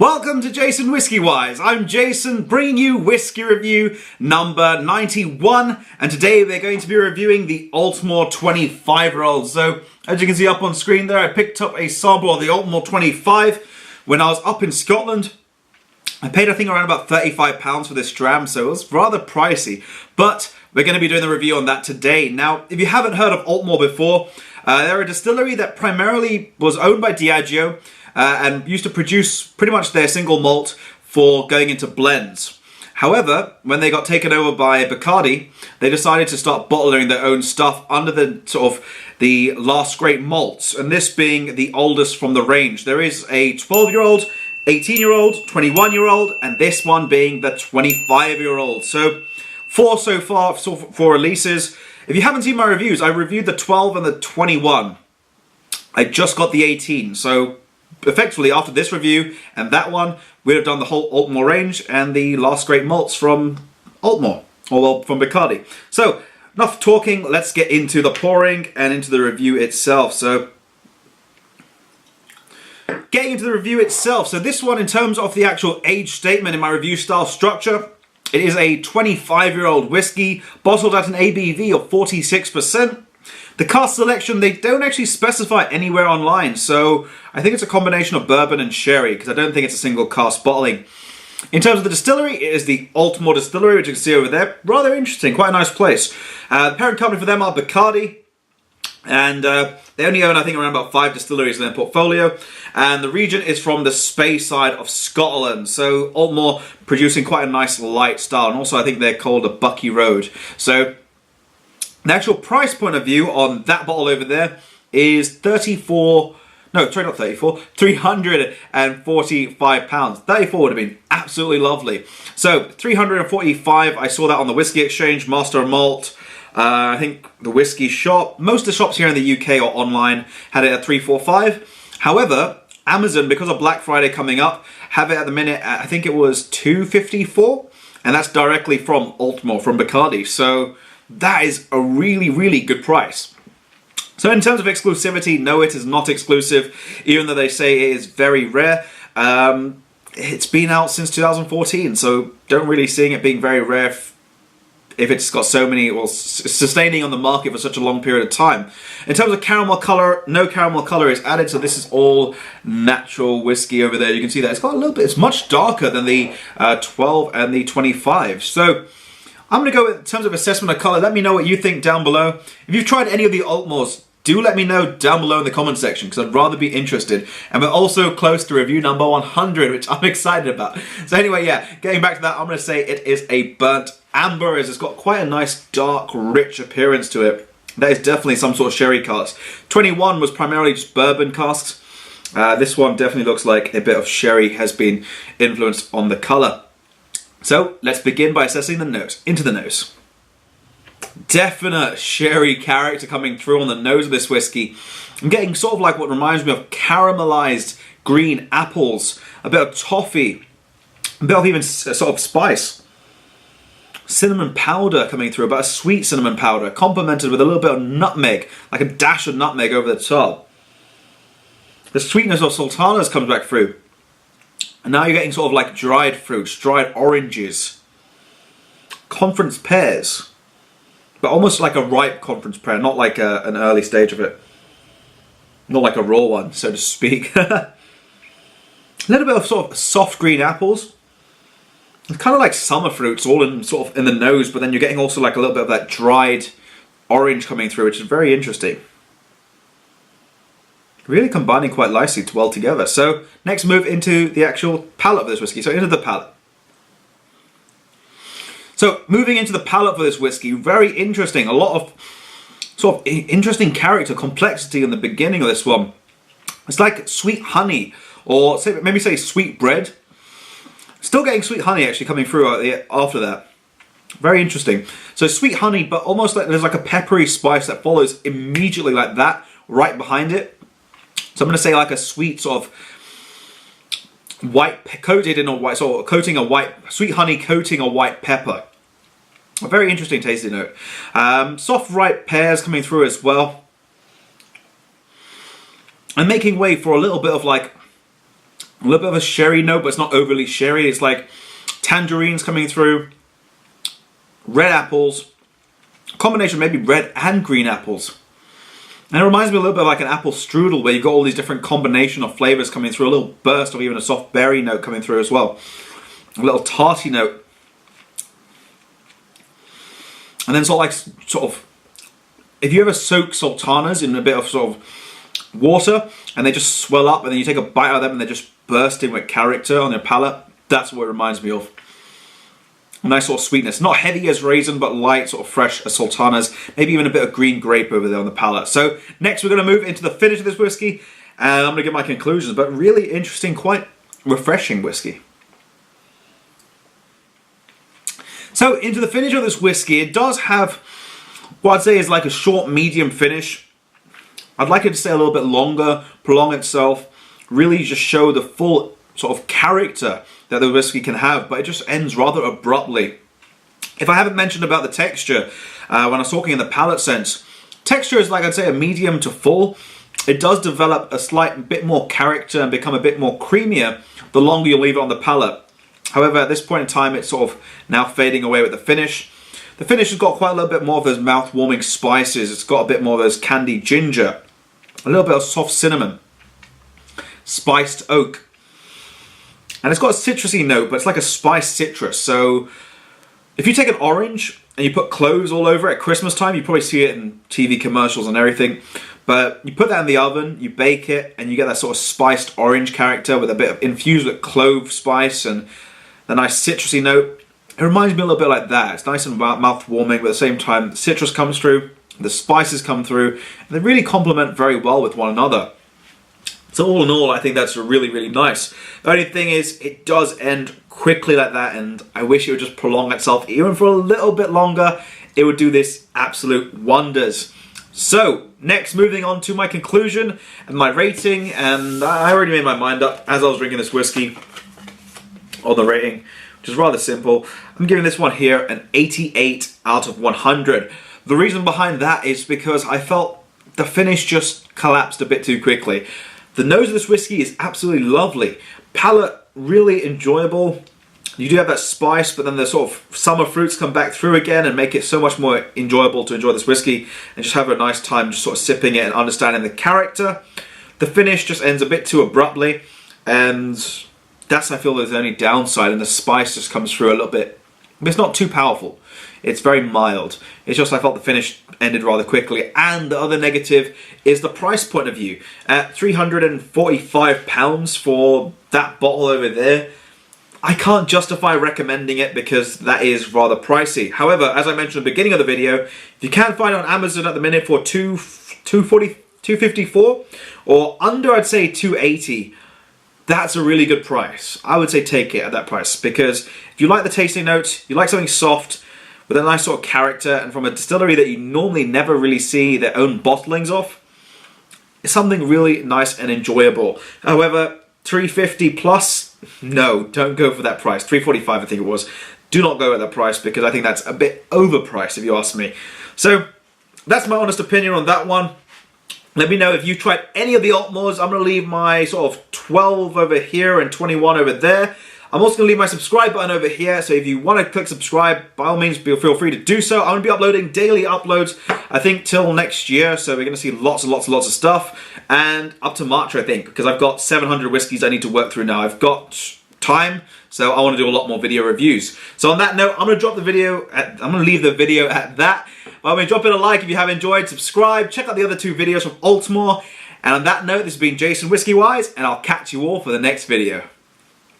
Welcome to JasonWhiskyWise. I'm Jason, bringing you whiskey review number 91, and today we're going to be reviewing the Aultmore 25-year-old. So, as you can see up on screen there, I picked up a sample of the Aultmore 25 when I was up in Scotland. I paid, I think, around about £35 for this dram, so it was rather pricey. But we're going to be doing the review on that today. Now, if you haven't heard of Aultmore before, they're a distillery that primarily was owned by Diageo, and used to produce pretty much their single malt for going into blends. However, when they got taken over by Bacardi, they decided to start bottling their own stuff under the sort of the last great malts, and this being the oldest from the range. There is a 12-year-old, 18-year-old, 21-year-old, and this one being the 25-year-old. So, four so far, four releases. If you haven't seen my reviews, I reviewed the 12 and the 21. I just got the 18, so effectively, after this review and that one, we'd have done the whole Aultmore range and the last great malts from Aultmore, or well, from Bacardi. So, enough talking, let's get into the pouring and into the review itself. So, getting into the review itself. So this one, in terms of the actual age statement in my review style structure, it is a 25-year-old whiskey, bottled at an ABV of 46%. The cask selection, they don't actually specify anywhere online, so I think it's a combination of bourbon and sherry, because I don't think it's a single cask bottling. In terms of the distillery, it is the Aultmore Distillery, which you can see over there. Rather interesting, quite a nice place. The parent company for them are Bacardi, and they only own, I think, around about 5 distilleries in their portfolio, and the region is from the Spey side of Scotland, so Aultmore producing quite a nice light style, and also I think they're called a Bucky Road. So the actual price point of view on that bottle over there is £345. £34 would have been absolutely lovely. So £345, I saw that on the Whiskey Exchange, Master of Malt. I think the whiskey shop, most of the shops here in the UK or online had it at £345. However, Amazon, because of Black Friday coming up, have it at the minute at, I think it was £254, and that's directly from Aultmore, from Bacardi. So that is a really, really good price. So in terms of exclusivity, no, it is not exclusive, even though they say it is very rare. It's been out since 2014, so don't really see it being very rare if it's got so many, well, sustaining on the market for such a long period of time. In terms of caramel color, no caramel color is added, so this is all natural whiskey over there. You can see that it's got a little bit, it's much darker than the 12 and the 25. So I'm going to go in terms of assessment of colour. Let me know what you think down below. If you've tried any of the Aultmores, do let me know down below in the comment section, because I'd rather be interested. And we're also close to review number 100, which I'm excited about. So anyway, yeah, getting back to that, I'm going to say it is a burnt amber, as it's got quite a nice dark, rich appearance to it. That is definitely some sort of sherry cask. 21 was primarily just bourbon casks. This one definitely looks like a bit of sherry has been influenced on the colour. So, let's begin by assessing the nose. Into the nose. Definite sherry character coming through on the nose of this whiskey. I'm getting sort of like what reminds me of caramelized green apples, a bit of toffee, a bit of even sort of spice. Cinnamon powder coming through, but a sweet cinnamon powder, complemented with a little bit of nutmeg, like a dash of nutmeg over the top. The sweetness of sultanas comes back through. And now you're getting sort of like dried fruits, dried oranges, conference pears, but almost like a ripe conference pear, not like an early stage of it. Not like a raw one, so to speak. A little bit of sort of soft green apples. It's kind of like summer fruits all in sort of in the nose, but then you're getting also like a little bit of that dried orange coming through, which is very interesting. Really combining quite nicely well together. So next move into the actual palate of this whiskey. So into the palate. So moving into the palate for this whiskey, very interesting. A lot of sort of interesting character complexity in the beginning of this one. It's like sweet honey, or maybe say sweet bread. Still getting sweet honey actually coming through after that. Very interesting. So sweet honey, but almost like there's like a peppery spice that follows immediately like that, right behind it. So I'm going to say like a sweet sort of white, coated in a white, sort of coating a white, sweet honey coating a white pepper. A very interesting tasting note. Soft ripe pears coming through as well. And making way for a little bit of like A little bit of a sherry note, but it's not overly sherry. It's like tangerines coming through, red apples, combination maybe red and green apples. And it reminds me a little bit of like an apple strudel, where you've got all these different combination of flavors coming through, a little burst of even a soft berry note coming through as well. A little tarty note. And then sort of, if you ever soak sultanas in a bit of sort of water and they just swell up and then you take a bite out of them and they're just bursting with character on your palate, that's what it reminds me of. A nice sort of sweetness. Not heavy as raisin, but light, sort of fresh as sultanas. Maybe even a bit of green grape over there on the palate. So next we're going to move into the finish of this whiskey, and I'm going to give my conclusions. But really interesting, quite refreshing whiskey. So into the finish of this whiskey, it does have what I'd say is like a short, medium finish. I'd like it to stay a little bit longer, prolong itself, really just show the full sort of character that the whiskey can have, but it just ends rather abruptly. If I haven't mentioned about the texture, when I was talking in the palate sense, texture is like I'd say a medium to full. It does develop a slight bit more character and become a bit more creamier the longer you leave it on the palate. However, at this point in time, it's sort of now fading away with the finish. The finish has got quite a little bit more of those mouth-warming spices. It's got a bit more of those candied ginger, a little bit of soft cinnamon, spiced oak. And it's got a citrusy note, but it's like a spiced citrus. So if you take an orange and you put cloves all over it at Christmas time, you probably see it in TV commercials and everything. But you put that in the oven, you bake it, and you get that sort of spiced orange character with a bit of infused with clove spice and the nice citrusy note. It reminds me a little bit like that. It's nice and mouth-warming, but at the same time, the citrus comes through, the spices come through, and they really complement very well with one another. So all in all, I think that's really, really nice. The only thing is, it does end quickly like that, and I wish it would just prolong itself even for a little bit longer. It would do this absolute wonders. So, next, moving on to my conclusion and my rating, and I already made my mind up as I was drinking this whiskey on the rating, which is rather simple. I'm giving this one here an 88 out of 100. The reason behind that is because I felt the finish just collapsed a bit too quickly. The nose of this whiskey is absolutely lovely. Palate, really enjoyable. You do have that spice, but then the sort of summer fruits come back through again and make it so much more enjoyable to enjoy this whiskey and just have a nice time just sort of sipping it and understanding the character. The finish just ends a bit too abruptly, and that's, I feel, the only downside, and the spice just comes through a little bit. But it's not too powerful. It's very mild. It's just I felt the finish ended rather quickly. And the other negative is the price point of view. At £345 for that bottle over there, I can't justify recommending it because that is rather pricey. However, as I mentioned at the beginning of the video, if you can find it on Amazon at the minute for $254 or under, I'd say $280, that's a really good price. I would say take it at that price, because if you like the tasting notes, you like something soft with a nice sort of character, and from a distillery that you normally never really see their own bottlings of, it's something really nice and enjoyable. However, $350 plus, no, don't go for that price. $345 I think it was. Do not go at that price, because I think that's a bit overpriced if you ask me. So that's my honest opinion on that one. Let me know if you tried any of the Aultmores. I'm going to leave my sort of 12 over here and 21 over there. I'm also going to leave my subscribe button over here, so if you want to click subscribe, by all means feel free to do so. I'm going to be uploading daily uploads, I think, till next year, so we're going to see lots and lots and lots of stuff, and up to March, I think, because I've got 700 whiskies I need to work through now. I've got time, so I want to do a lot more video reviews. So on that note, I'm going to leave the video at that. By the way, drop in a like if you have enjoyed, subscribe, check out the other two videos from Aultmore, and on that note, this has been JasonWhiskyWise, and I'll catch you all for the next video.